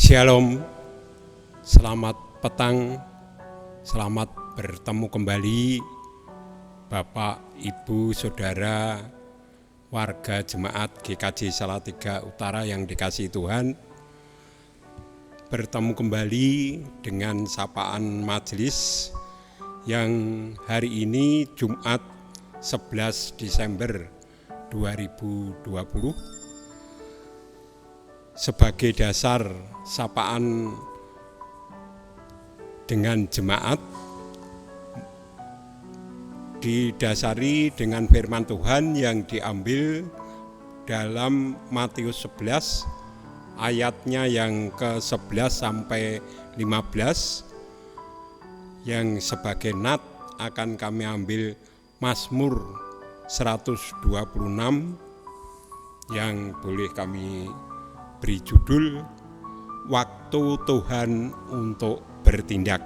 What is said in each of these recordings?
Shalom, selamat petang, selamat bertemu kembali Bapak, Ibu, Saudara, warga jemaat GKJ Salatiga Utara yang dikasihi Tuhan. Bertemu kembali dengan sapaan majelis yang hari ini Jumat 11 Desember 2020 sebagai dasar sapaan dengan jemaat didasari dengan firman Tuhan yang diambil dalam Matius 11 ayatnya yang ke-11 sampai 15, yang sebagai nat akan kami ambil Mazmur 126 yang boleh kami beri judul Waktu Tuhan untuk Bertindak.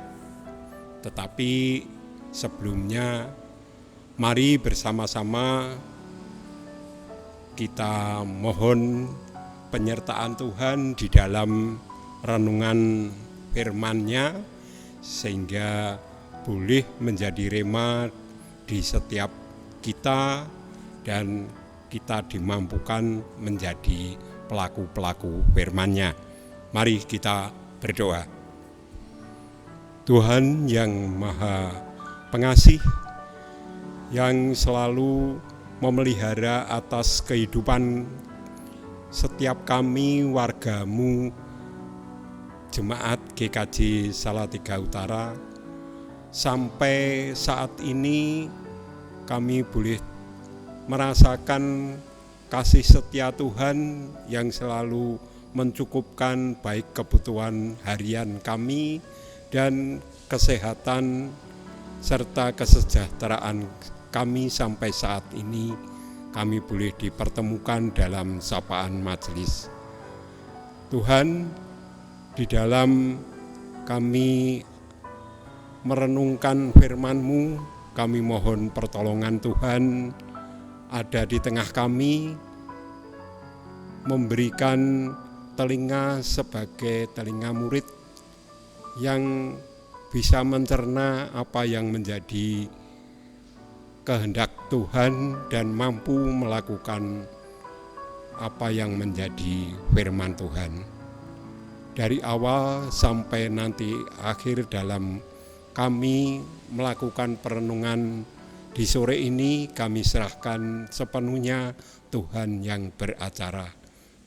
Tetapi sebelumnya mari bersama-sama kita mohon penyertaan Tuhan di dalam renungan firman-Nya sehingga boleh menjadi rema di setiap kita dan kita dimampukan menjadi pelaku-pelaku firman-Nya. Mari kita berdoa. Tuhan yang Maha Pengasih, yang selalu memelihara atas kehidupan setiap kami warga-Mu, Jemaat GKJ Salatiga Utara, sampai saat ini kami boleh merasakan kasih setia Tuhan yang selalu mencukupkan baik kebutuhan harian kami dan kesehatan serta kesejahteraan kami sampai saat ini kami boleh dipertemukan dalam sapaan majelis. Tuhan, di dalam kami merenungkan firman-Mu, kami mohon pertolongan Tuhan ada di tengah kami, memberikan telinga sebagai telinga murid yang bisa mencerna apa yang menjadi kehendak Tuhan dan mampu melakukan apa yang menjadi firman Tuhan. Dari awal sampai nanti akhir dalam kami melakukan perenungan di sore ini, kami serahkan sepenuhnya Tuhan yang beracara.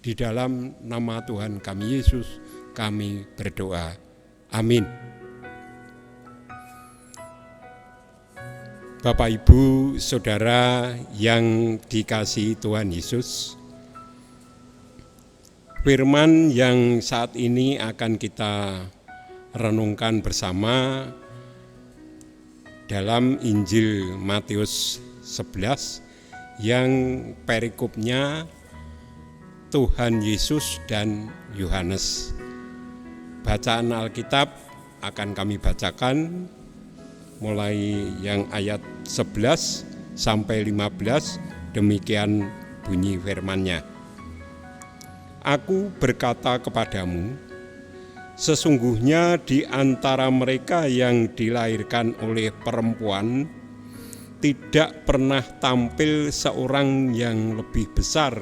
Di dalam nama Tuhan kami Yesus, kami berdoa. Amin. Bapak, Ibu, Saudara yang dikasihi Tuhan Yesus, firman yang saat ini akan kita renungkan bersama dalam Injil Matius 11 yang perikopnya Tuhan Yesus dan Yohanes. Bacaan Alkitab akan kami bacakan mulai yang ayat 11 sampai 15, demikian bunyi firman-Nya. Aku berkata kepadamu, sesungguhnya di antara mereka yang dilahirkan oleh perempuan tidak pernah tampil seorang yang lebih besar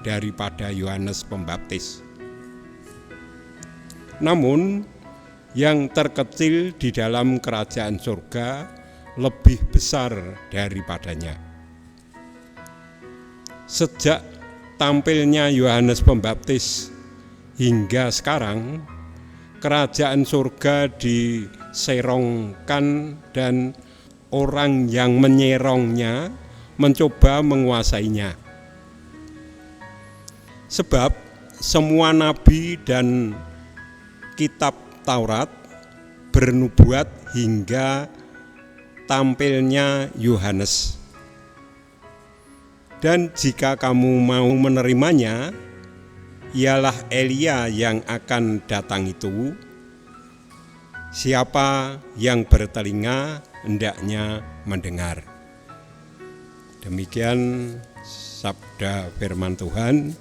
daripada Yohanes Pembaptis. Namun yang terkecil di dalam kerajaan surga lebih besar daripadanya. Sejak tampilnya Yohanes Pembaptis hingga sekarang, kerajaan surga diserongkan dan orang yang menyerongnya mencoba menguasainya. Sebab semua nabi dan kitab Taurat bernubuat hingga tampilnya Yohanes. Dan jika kamu mau menerimanya, ialah Elia yang akan datang itu. Siapa yang bertelinga hendaknya mendengar. Demikian sabda firman Tuhan.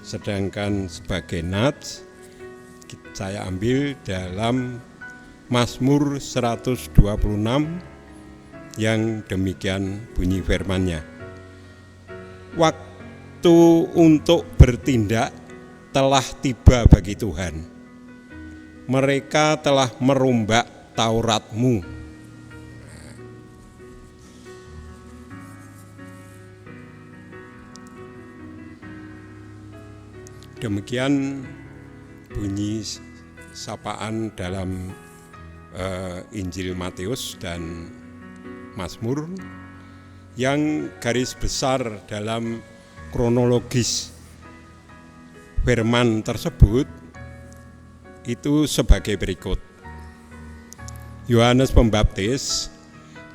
Sedangkan sebagai nats Saya ambil dalam Mazmur 126 yang demikian bunyi firman-Nya. Waktu untuk bertindak telah tiba bagi Tuhan. Mereka telah merombak Taurat-Mu. Demikian bunyi sapaan dalam Injil Matius dan Mazmur yang garis besar dalam kronologis firman tersebut itu sebagai berikut. Yohanes Pembaptis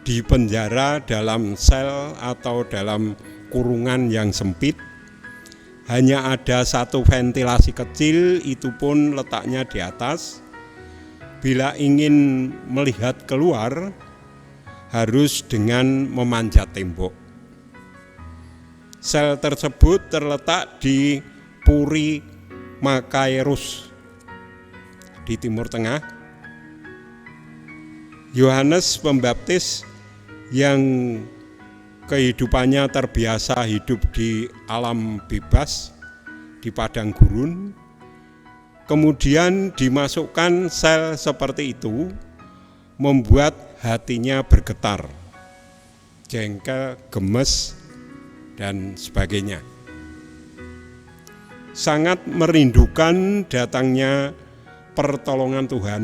dipenjara dalam sel atau dalam kurungan yang sempit. Hanya ada satu ventilasi kecil, itu pun letaknya di atas. Bila ingin melihat keluar, harus dengan memanjat tembok. Sel tersebut terletak di Puri Makairus di Timur Tengah. Yohanes Pembaptis yang kehidupannya terbiasa hidup di alam bebas, di padang gurun, kemudian dimasukkan sel seperti itu, membuat hatinya bergetar, jengkel, gemes, dan sebagainya. Sangat merindukan datangnya pertolongan Tuhan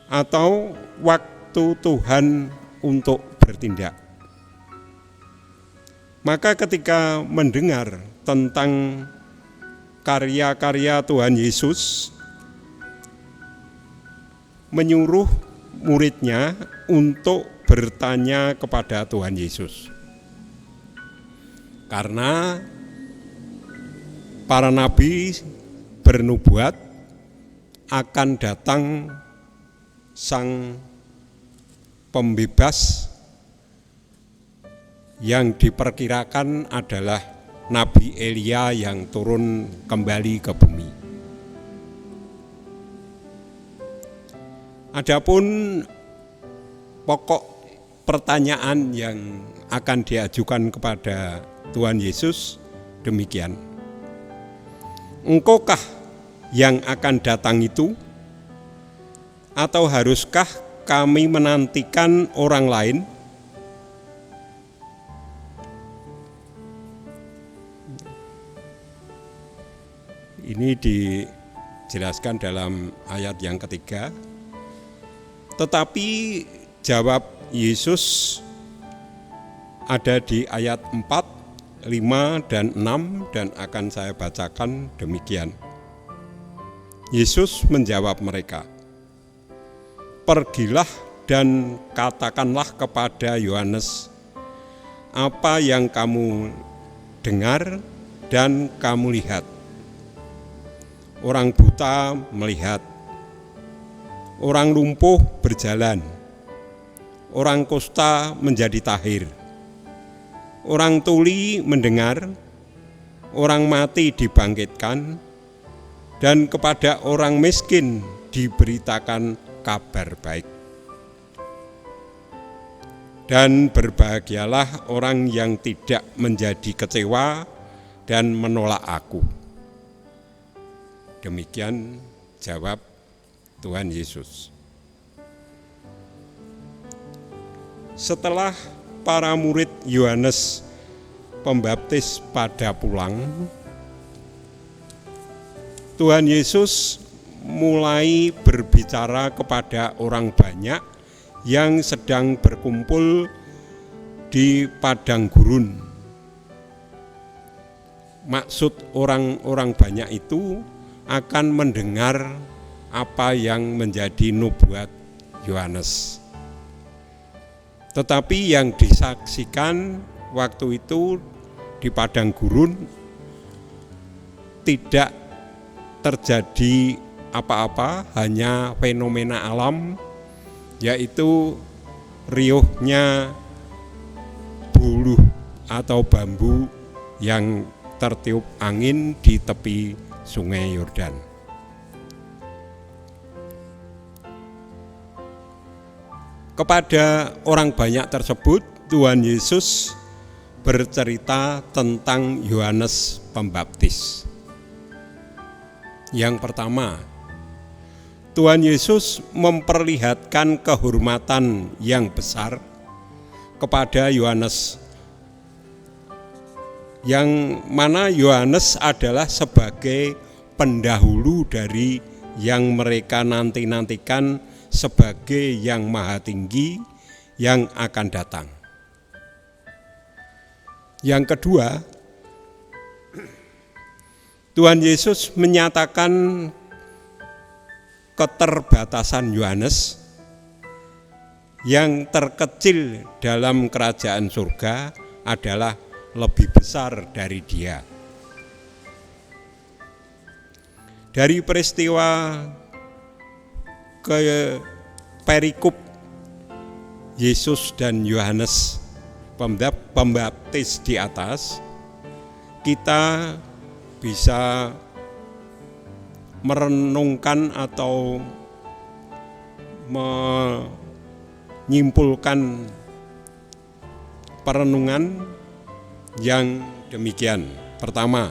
atau waktu Tuhan untuk bertindak. Maka ketika mendengar tentang karya-karya Tuhan Yesus, menyuruh muridnya untuk bertanya kepada Tuhan Yesus. Karena para nabi bernubuat akan datang Sang Pembebas yang diperkirakan adalah Nabi Elia yang turun kembali ke bumi. Adapun pokok pertanyaan yang akan diajukan kepada Tuhan Yesus demikian. Engkaukah yang akan datang itu? Atau haruskah kami menantikan orang lain? Ini dijelaskan dalam ayat yang ketiga. Tetapi jawab Yesus ada di ayat 4, 5, dan 6 dan akan saya bacakan demikian. Yesus menjawab mereka, "Pergilah dan katakanlah kepada Yohanes apa yang kamu dengar dan kamu lihat. Orang buta melihat, orang lumpuh berjalan, orang kusta menjadi tahir, orang tuli mendengar, orang mati dibangkitkan, dan kepada orang miskin diberitakan kabar baik. Dan berbahagialah orang yang tidak menjadi kecewa dan menolak aku." Demikian jawab Tuhan Yesus. Setelah para murid Yohanes Pembaptis pada pulang, Tuhan Yesus mulai berbicara kepada orang banyak yang sedang berkumpul di padang gurun. Maksud orang-orang banyak itu akan mendengar apa yang menjadi nubuat Yohanes. Tetapi yang disaksikan waktu itu di padang gurun tidak terjadi apa-apa, hanya fenomena alam, yaitu riuhnya buluh atau bambu yang tertiup angin di tepi Sungai Yordan. Kepada orang banyak tersebut, Tuhan Yesus bercerita tentang Yohanes Pembaptis. Yang pertama, Tuhan Yesus memperlihatkan kehormatan yang besar kepada Yohanes, yang mana Yohanes adalah sebagai pendahulu dari yang mereka nanti-nantikan sebagai yang maha tinggi yang akan datang. Yang kedua, Tuhan Yesus menyatakan keterbatasan Yohanes yang terkecil dalam kerajaan surga adalah lebih besar dari dia. Dari peristiwa perikop Yesus dan Yohanes Pembaptis di atas, kita bisa merenungkan atau menyimpulkan perenungan yang demikian. Pertama,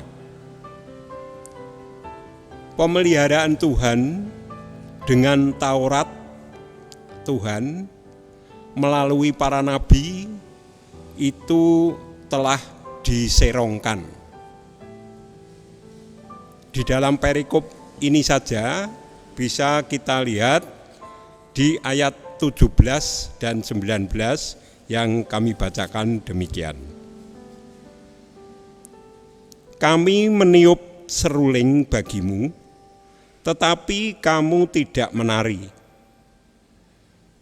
pemeliharaan Tuhan dengan Taurat Tuhan melalui para nabi itu telah diserongkan. Di dalam perikop ini saja bisa kita lihat di ayat 17 dan 19 yang kami bacakan demikian. Kami meniup seruling bagimu, tetapi kamu tidak menari.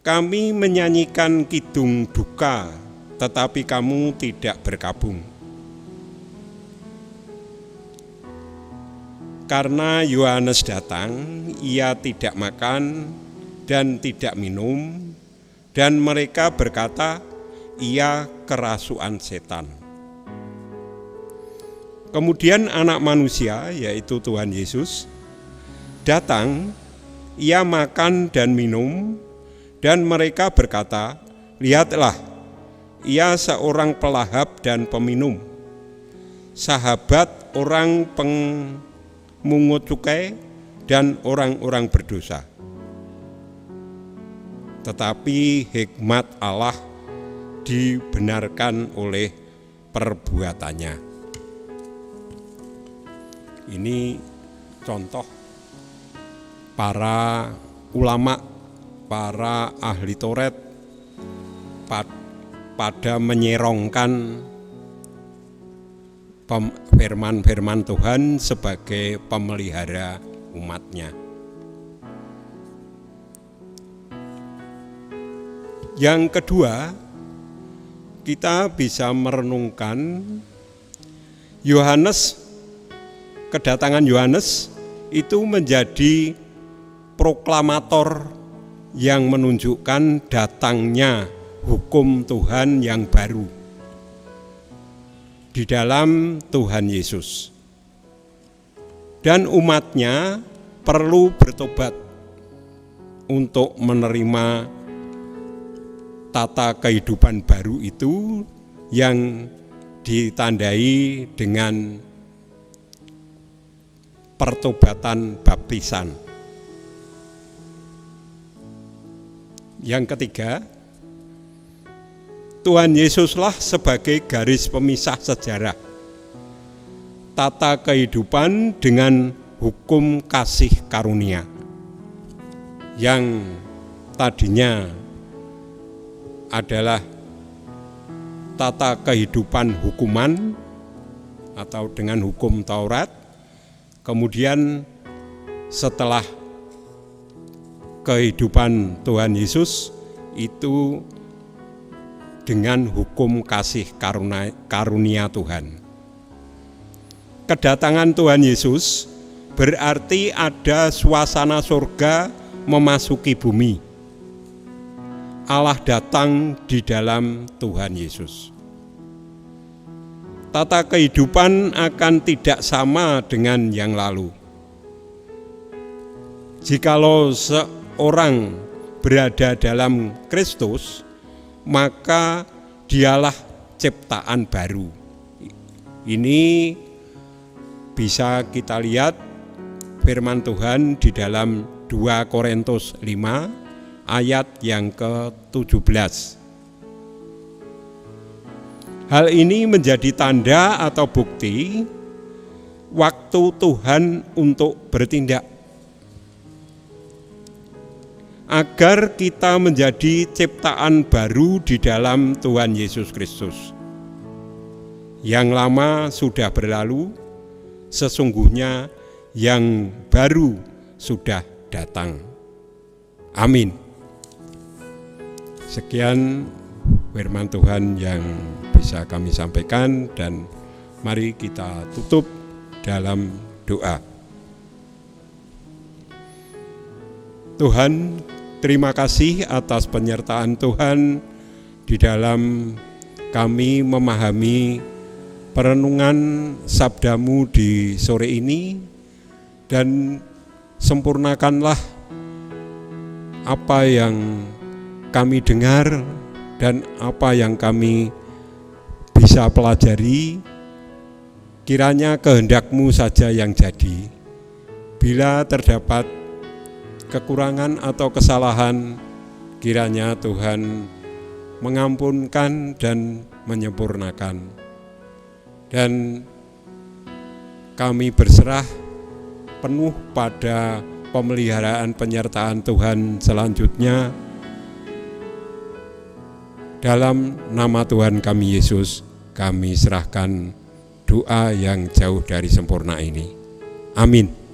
Kami menyanyikan kidung duka, tetapi kamu tidak berkabung. Karena Yohanes datang, ia tidak makan dan tidak minum, dan mereka berkata, ia kerasukan setan. Kemudian anak manusia, yaitu Tuhan Yesus, datang, ia makan dan minum, dan mereka berkata, lihatlah, ia seorang pelahap dan peminum, sahabat orang pemungut cukai dan orang-orang berdosa. Tetapi hikmat Allah dibenarkan oleh perbuatannya. Ini contoh para ulama, para ahli Taurat pada menyerongkan firman-firman Tuhan sebagai pemelihara umatnya. Yang kedua, kita bisa merenungkan kedatangan Yohanes itu menjadi proklamator yang menunjukkan datangnya hukum Tuhan yang baru di dalam Tuhan Yesus. Dan umatnya perlu bertobat untuk menerima tata kehidupan baru itu yang ditandai dengan pertobatan baptisan. Yang ketiga, Tuhan Yesuslah sebagai garis pemisah sejarah tata kehidupan dengan hukum kasih karunia yang tadinya adalah tata kehidupan hukuman atau dengan hukum Taurat. Kemudian setelah kehidupan Tuhan Yesus itu dengan hukum kasih karunia Tuhan. Kedatangan Tuhan Yesus berarti ada suasana surga memasuki bumi. Allah datang di dalam Tuhan Yesus. Tata kehidupan akan tidak sama dengan yang lalu. Jikalau seorang berada dalam Kristus, maka dialah ciptaan baru. Ini bisa kita lihat firman Tuhan di dalam 2 Korintus 5 ayat yang ke-17. Hal ini menjadi tanda atau bukti waktu Tuhan untuk bertindak, agar kita menjadi ciptaan baru di dalam Tuhan Yesus Kristus. Yang lama sudah berlalu, sesungguhnya yang baru sudah datang. Amin. Sekian firman Tuhan yang bisa kami sampaikan, dan mari kita tutup dalam doa. Tuhan, terima kasih atas penyertaan Tuhan di dalam kami memahami perenungan sabda-Mu di sore ini, dan sempurnakanlah apa yang kami dengar dan apa yang kami bisa pelajari. Kiranya kehendak-Mu saja yang jadi. Bila terdapat kekurangan atau kesalahan, kiranya Tuhan mengampunkan dan menyempurnakan. Dan kami berserah penuh pada pemeliharaan penyertaan Tuhan selanjutnya. Dalam nama Tuhan kami Yesus, kami serahkan doa yang jauh dari sempurna ini. Amin.